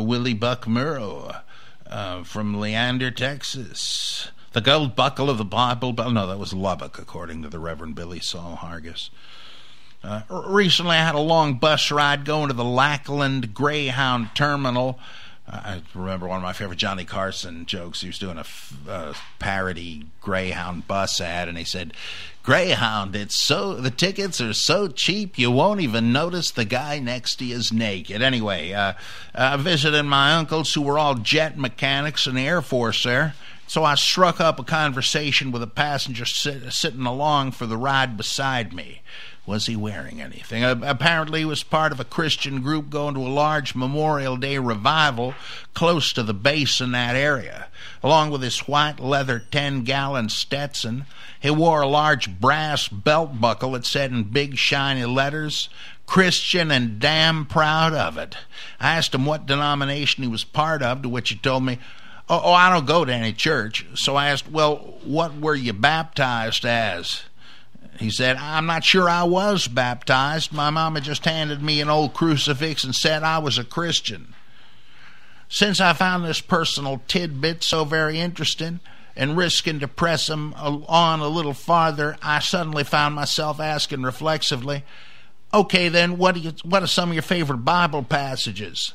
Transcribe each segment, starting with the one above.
Willie Buck Murrow from Leander, Texas. The gold buckle of the Bible. No, that was Lubbock, according to the Reverend Billy Saul Hargis. Recently, I had a long bus ride going to the Lackland Greyhound Terminal. I remember one of my favorite Johnny Carson jokes. He was doing a parody Greyhound bus ad, and he said, "Greyhound, the tickets are so cheap you won't even notice the guy next to you is naked." Anyway, I visited my uncles who were all jet mechanics in the Air Force there. So I struck up a conversation with a passenger sitting along for the ride beside me. Was he wearing anything? Apparently he was part of a Christian group going to a large Memorial Day revival close to the base in that area. Along with his white leather 10-gallon Stetson, he wore a large brass belt buckle that said in big shiny letters, "Christian and damn proud of it." I asked him what denomination he was part of, to which he told me, Oh, I don't go to any church. So I asked, well, what were you baptized as? He said, I'm not sure I was baptized. My mama just handed me an old crucifix and said I was a Christian. Since I found this personal tidbit so very interesting and risking to press him on a little farther, I suddenly found myself asking reflexively, okay, then what are some of your favorite Bible passages?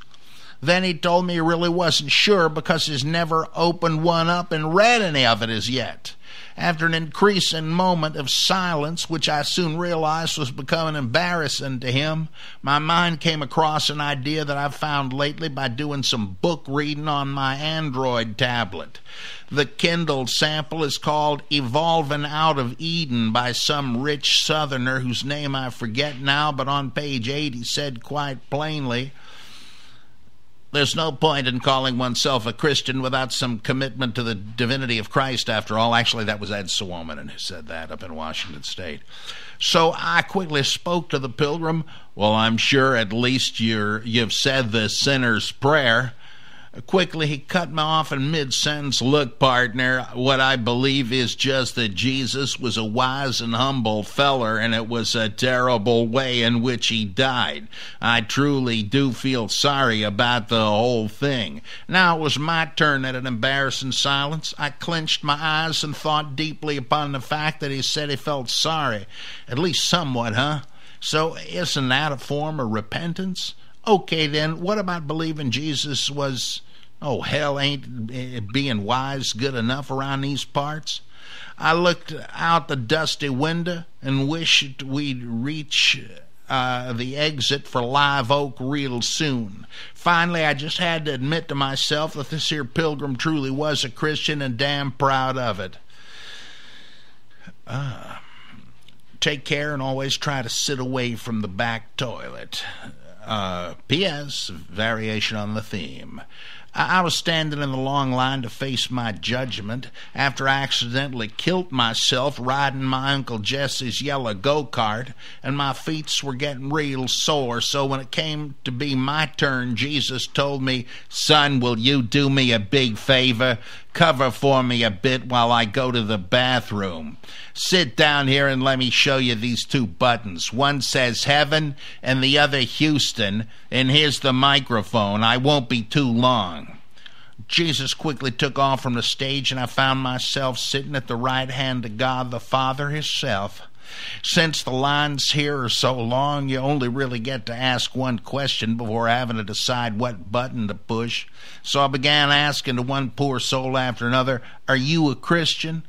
Then he told me he really wasn't sure because he's never opened one up and read any of it as yet. After an increasing moment of silence, which I soon realized was becoming embarrassing to him, my mind came across an idea that I've found lately by doing some book reading on my Android tablet. The Kindle sample is called Evolving Out of Eden by some rich Southerner whose name I forget now, but on page 8 he said quite plainly, there's no point in calling oneself a Christian without some commitment to the divinity of Christ, after all. Actually, that was Ed Suominen who said that up in Washington State. So I quickly spoke to the pilgrim. Well, I'm sure at least you've said the sinner's prayer. Quickly, he cut me off in mid-sentence. Look, partner, what I believe is just that Jesus was a wise and humble feller, and it was a terrible way in which he died. I truly do feel sorry about the whole thing. Now it was my turn at an embarrassing silence. I clenched my eyes and thought deeply upon the fact that he said he felt sorry. At least somewhat, huh? So isn't that a form of repentance? Okay, then, what about believing Jesus was, oh, hell, ain't being wise good enough around these parts? I looked out the dusty window and wished we'd reach the exit for Live Oak real soon. Finally, I just had to admit to myself that this here pilgrim truly was a Christian and damn proud of it. Take care and always try to sit away from the back toilet. P.S. Variation on the theme. I was standing in the long line to face my judgment after I accidentally killed myself riding my Uncle Jesse's yellow go-kart, and my feet were getting real sore. So when it came to be my turn, Jesus told me, son, will you do me a big favor? Cover for me a bit while I go to the bathroom. Sit down here and let me show you these two buttons. One says heaven and the other Houston, and here's the microphone. I won't be too long. Jesus quickly took off from the stage, and I found myself sitting at the right hand of God the Father himself. Since the lines here are so long, you only really get to ask one question before having to decide what button to push. So I began asking to one poor soul after another, are you a Christian?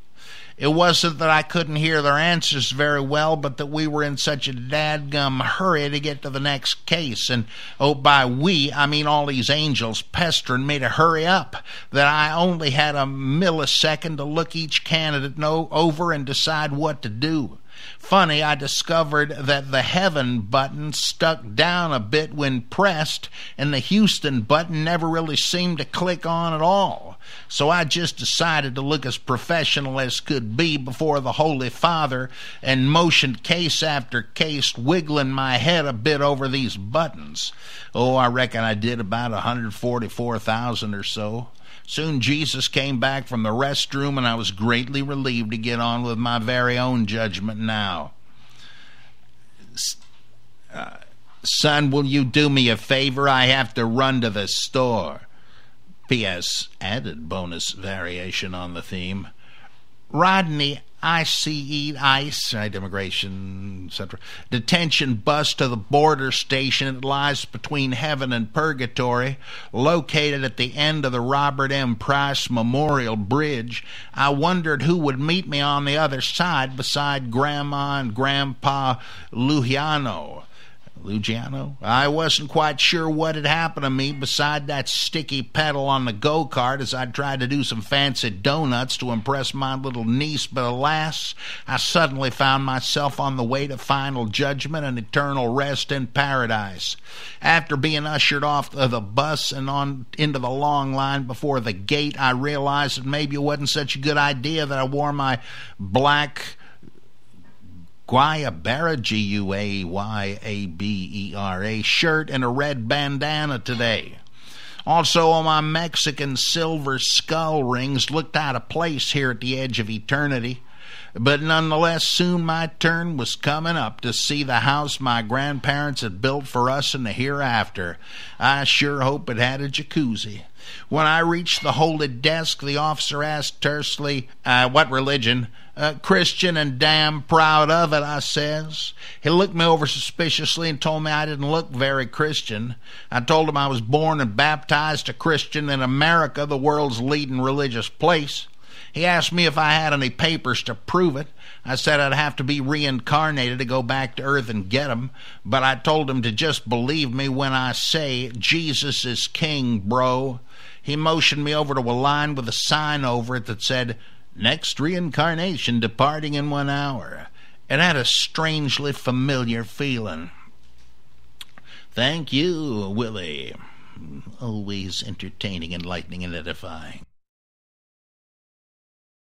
It wasn't that I couldn't hear their answers very well, but that we were in such a dadgum hurry to get to the next case. And, oh, by we, I mean all these angels pestering me to hurry up, that I only had a millisecond to look each candidate over and decide what to do. Funny, I discovered that the heaven button stuck down a bit when pressed, and the Houston button never really seemed to click on at all. So I just decided to look as professional as could be before the Holy Father and motioned case after case, wiggling my head a bit over these buttons. Oh, I reckon I did about 144,000 or so. Soon Jesus came back from the restroom, and I was greatly relieved to get on with my very own judgment now. Son, will you do me a favor? I have to run to the store. P.S. Added bonus variation on the theme. Rodney, ICE, immigration, etc., detention bus to the border station that lies between heaven and purgatory, located at the end of the Robert M. Price Memorial Bridge. I wondered who would meet me on the other side beside Grandma and Grandpa Lugiano. I wasn't quite sure what had happened to me beside that sticky pedal on the go-kart as I tried to do some fancy donuts to impress my little niece, but alas, I suddenly found myself on the way to final judgment and eternal rest in paradise. After being ushered off the bus and on into the long line before the gate, I realized that maybe it wasn't such a good idea that I wore my black Guayabera, Guayabera shirt and a red bandana today. Also, all my Mexican silver skull rings looked out of place here at the edge of eternity. But nonetheless, soon my turn was coming up to see the house my grandparents had built for us in the hereafter. I sure hope it had a jacuzzi. When I reached the holy desk, the officer asked tersely, what religion? Christian, and damn proud of it, I says. He looked me over suspiciously and told me I didn't look very Christian. I told him I was born and baptized a Christian in America, the world's leading religious place. He asked me if I had any papers to prove it. I said I'd have to be reincarnated to go back to Earth and get 'em, but I told him to just believe me when I say Jesus is king, bro. He motioned me over to a line with a sign over it that said, "Next reincarnation departing in 1 hour." It had a strangely familiar feeling. Thank you, Willie. Always entertaining, enlightening, and edifying.